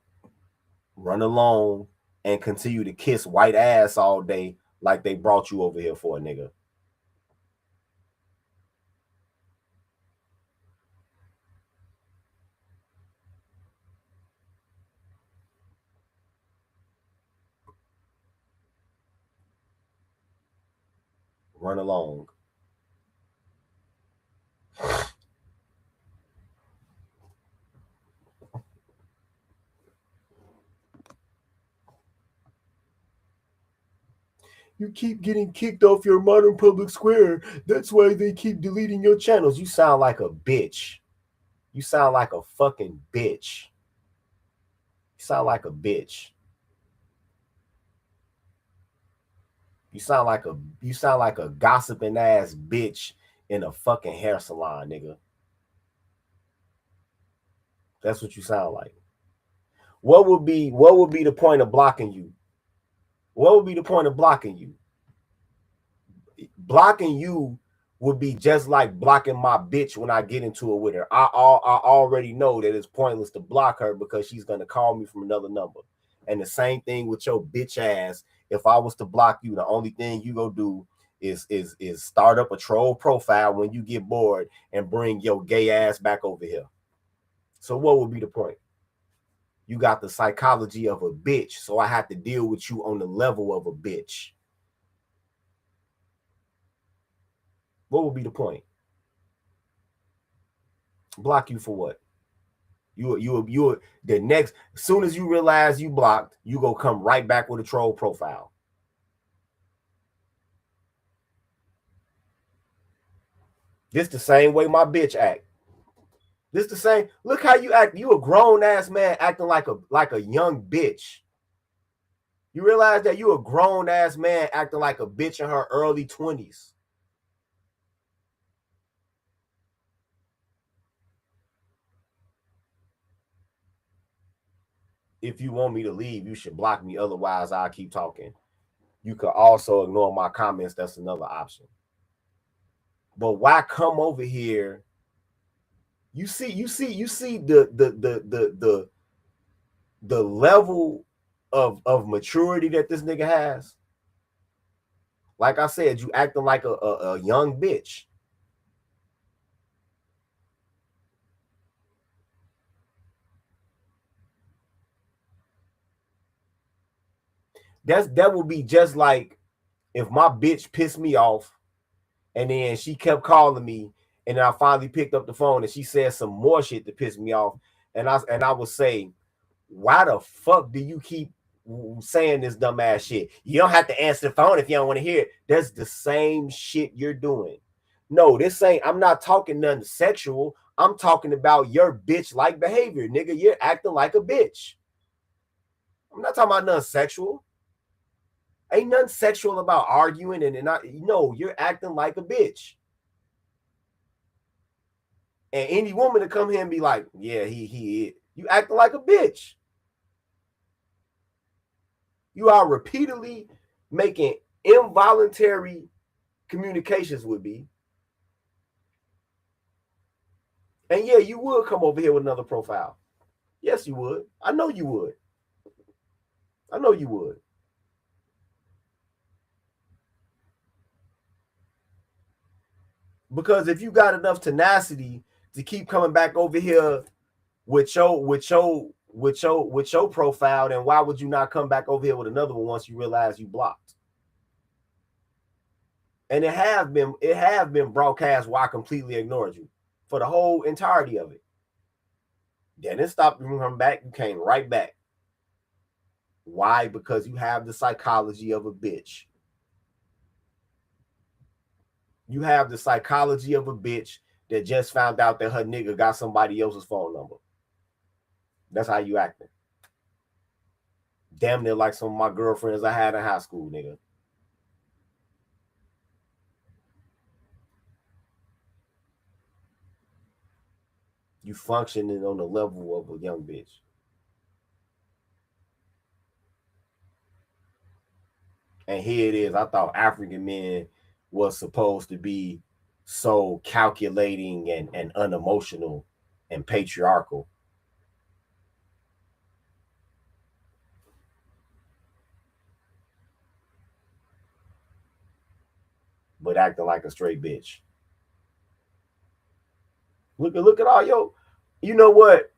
and continue to kiss white ass all day like they brought you over here for a nigga. Run along. You keep getting kicked off your modern public square. That's why they keep deleting your channels. You sound like a bitch. You sound like a fucking bitch. You sound like a bitch. You sound like a gossiping ass bitch in a fucking hair salon, nigga. That's what you sound like. What would be the point of blocking you? What would be the point of blocking you? Blocking you would be just like blocking my bitch when I get into it with her. I already know that it's pointless to block her because she's gonna call me from another number. And the same thing with your bitch ass. If I was to block you, the only thing you go do is start up a troll profile when you get bored and bring your gay ass back over here. So what would be the point? You got the psychology of a bitch, so I have to deal with you on the level of a bitch. What would be the point? Block you for what? You the next, as soon as you realize you blocked, you go come right back with a troll profile. This the same way my bitch act. This the same. Look how you act. You a grown ass man acting like a young bitch. You realize that you a grown ass man acting like a bitch in her early 20s. If you want me to leave, you should block me. Otherwise, I'll keep talking. You could also ignore my comments. That's another option. But why come over here? You see the level of maturity that this nigga has. Like I said, you acting like a young bitch. That would be just like if my bitch pissed me off and then she kept calling me and then I finally picked up the phone and she said some more shit to piss me off. And I would say, why the fuck do you keep saying this dumbass shit? You don't have to answer the phone if you don't want to hear it. That's the same shit you're doing. No, this ain't, I'm not talking nothing sexual. I'm talking about your bitch-like behavior, nigga. You're acting like a bitch. I'm not talking about nothing sexual. Ain't nothing sexual about arguing and not, no, you're acting like a bitch. And any woman to come here and be like, yeah, he you acting like a bitch. You are repeatedly making involuntary communications with me. And yeah, you would come over here with another profile. Yes, you would. I know you would. I know you would. Because if you got enough tenacity to keep coming back over here with your profile, then why would you not come back over here with another one once you realize you blocked? And it have been broadcast why I completely ignored you for the whole entirety of it. Then it stopped you from coming back. You came right back. Why? Because you have the psychology of a bitch. You have the psychology of a bitch that just found out that her nigga got somebody else's phone number. That's how you acting. Damn near like some of my girlfriends I had in high school, nigga. You functioning on the level of a young bitch. And here it is. I thought African men was supposed to be so calculating and unemotional and patriarchal. But acting like a straight bitch. Look at all yo. You know what?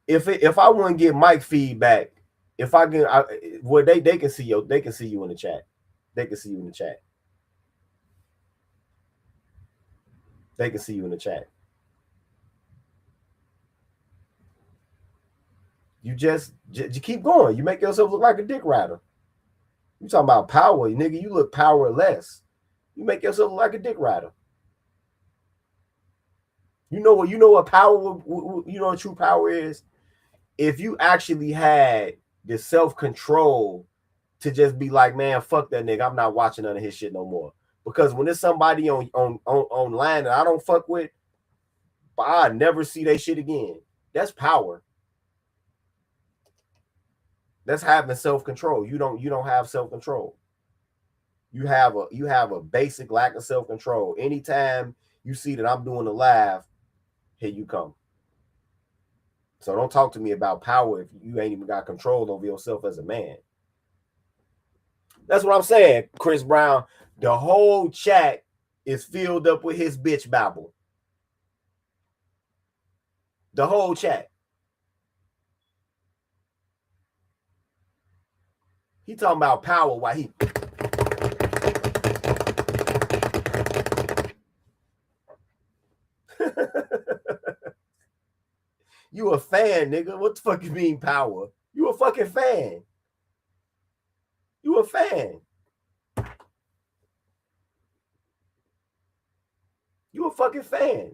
If I want to get mic feedback, if I can, well, they can see you. They can see you in the chat. They can see you in the chat. They can see you in the chat. You just keep going. You make yourself look like a dick rider. You talking about power, nigga? You look powerless. You make yourself look like a dick rider. You know what? You know what power? You know what true power is? If you actually had the self-control to just be like, man, fuck that nigga. I'm not watching none of his shit no more. Because when there's somebody online that I don't fuck with, I never see that shit again. That's power. That's having self-control. You don't have self-control. You have a basic lack of self-control. Anytime you see that I'm doing a live, here you come. So don't talk to me about power if you ain't even got control over yourself as a man. That's what I'm saying, Chris Brown. The whole chat is filled up with his bitch babble. The whole chat. He talking about power while he... You a fan, nigga. What the fuck you mean power? You a fucking fan. You a fan. You a fucking fan.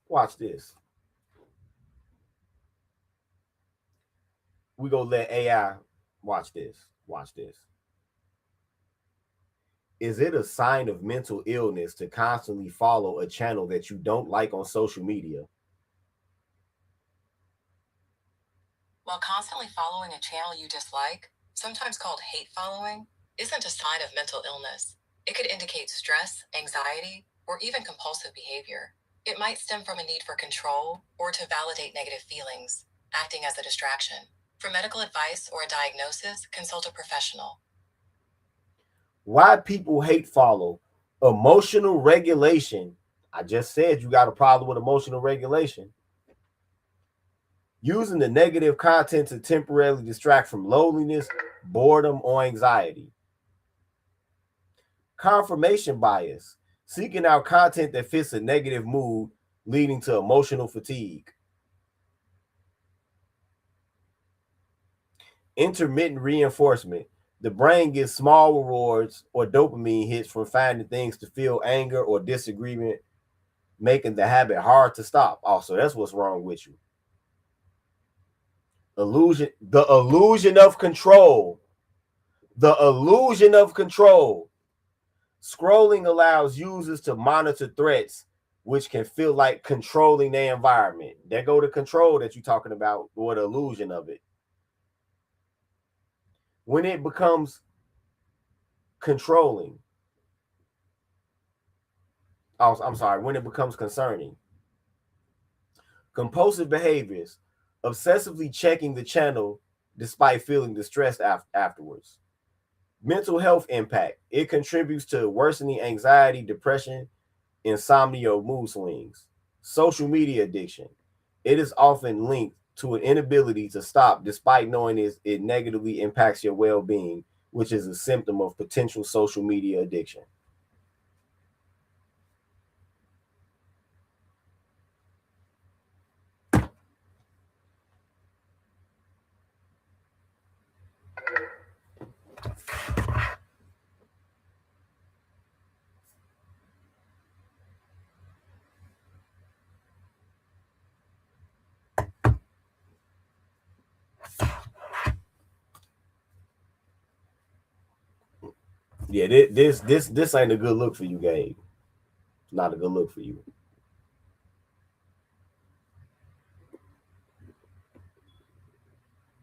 Watch this. We gonna let AI watch this. Watch this. Is it a sign of mental illness to constantly follow a channel that you don't like on social media? While constantly following a channel you dislike, sometimes called hate following, isn't a sign of mental illness. It could indicate stress, anxiety, or even compulsive behavior. It might stem from a need for control or to validate negative feelings, acting as a distraction. For medical advice or a diagnosis, consult a professional. Why people hate follow? Emotional regulation. I just said you got a problem with emotional regulation. Using the negative content to temporarily distract from loneliness, boredom, or anxiety. Confirmation bias. Seeking out content that fits a negative mood, leading to emotional fatigue. Intermittent reinforcement. The brain gets small rewards or dopamine hits from finding things to feel anger or disagreement, making the habit hard to stop. Also, that's what's wrong with you. The illusion of control. The illusion of control. Scrolling allows users to monitor threats, which can feel like controlling their environment. There go the control that you're talking about, or the illusion of it. When it becomes controlling, when it becomes concerning. Compulsive behaviors, obsessively checking the channel despite feeling distressed afterwards. Mental health impact, it contributes to worsening anxiety, depression, insomnia, or mood swings. Social media addiction, it is often linked to an inability to stop despite knowing it negatively impacts your well-being, which is a symptom of potential social media addiction. Yeah, this ain't a good look for you, Gabe. It's not a good look for you.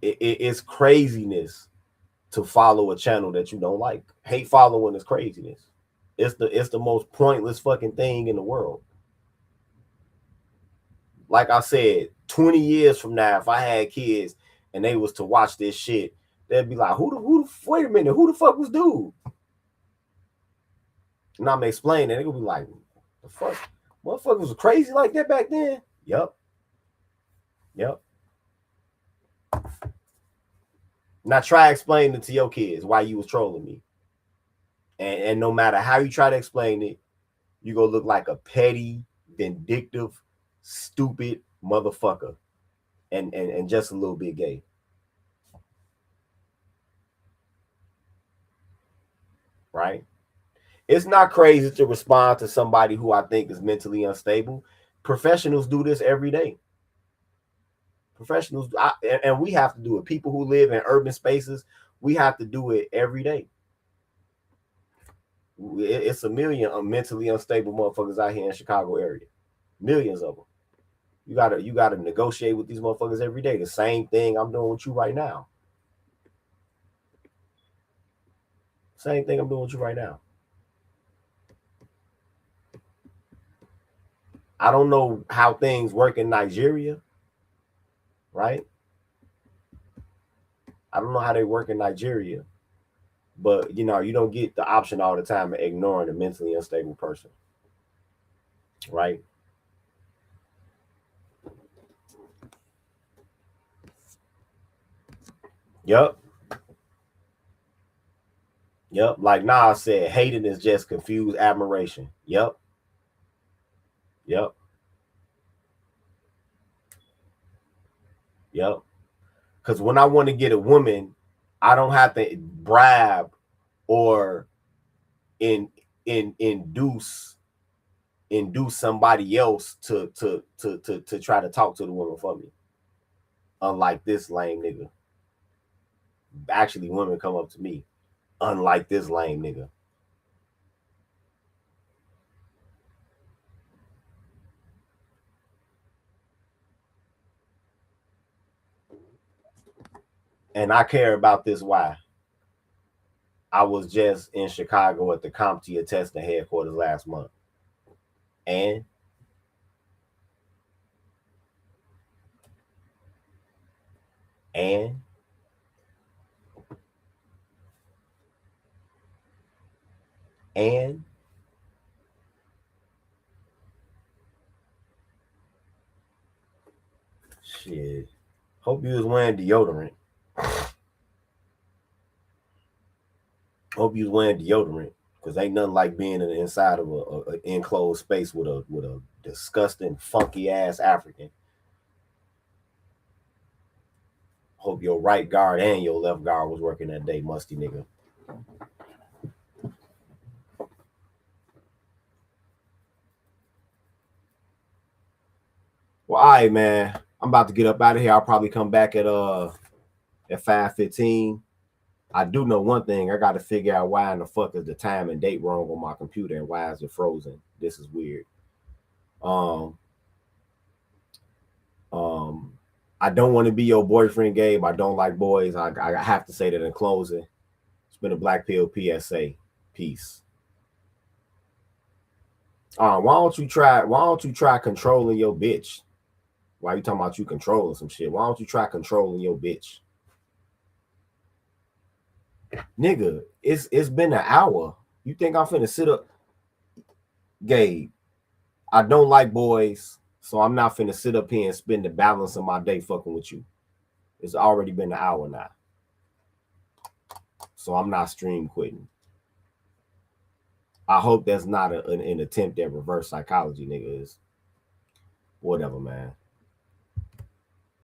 It's craziness to follow a channel that you don't like. Hate following is craziness. It's the most pointless fucking thing in the world. Like I said, 20 years from now, if I had kids and they was to watch this shit, they'd be like, wait a minute, who the fuck was dude? And I'm explaining, they're gonna be like, the fuck? Motherfuckers was crazy like that back then? Yep. Now try explaining it to your kids why you was trolling me. And no matter how you try to explain it, you gonna look like a petty, vindictive, stupid motherfucker. And just a little bit gay. Right? It's not crazy to respond to somebody who I think is mentally unstable. Professionals do this every day. Professionals, and we have to do it. People who live in urban spaces, we have to do it every day. It's a million mentally unstable motherfuckers out here in the Chicago area. Millions of them. You gotta negotiate with these motherfuckers every day. The same thing I'm doing with you right now. Same thing I'm doing with you right now. I don't know how things work in Nigeria, right? I don't know how they work in Nigeria, but you know, you don't get the option all the time of ignoring a mentally unstable person, right? Yep. Like Nas said, hating is just confused admiration. Yep. Because when I want to get a woman, I don't have to bribe or induce somebody else to try to talk to the woman for me. Unlike this lame nigga. Actually, women come up to me. Unlike this lame nigga. And I care about this why. I was just in Chicago at the CompTIA testing headquarters last month. And shit. Hope you was wearing deodorant. Because ain't nothing like being inside of an enclosed space with a disgusting, funky ass African. Hope your right guard and your left guard was working that day, musty nigga. Well, all right, man. I'm about to get up out of here. I'll probably come back at 5:15. I do know one thing. I got to figure out why in the fuck is the time and date wrong on my computer and why is it frozen? This is weird. I don't want to be your boyfriend, Gabe. I don't like boys. I have to say that in closing. It's been a Black Pill PSA. Peace. Why don't you try controlling your bitch? Why are you talking about you controlling some shit? Why don't you try controlling your bitch? Nigga, it's been an hour. You think I'm finna sit up? Gabe, I don't like boys, so I'm not finna sit up here and spend the balance of my day fucking with you. It's already been an hour now. So I'm not stream quitting. I hope that's not an attempt at reverse psychology, nigga. Whatever, man.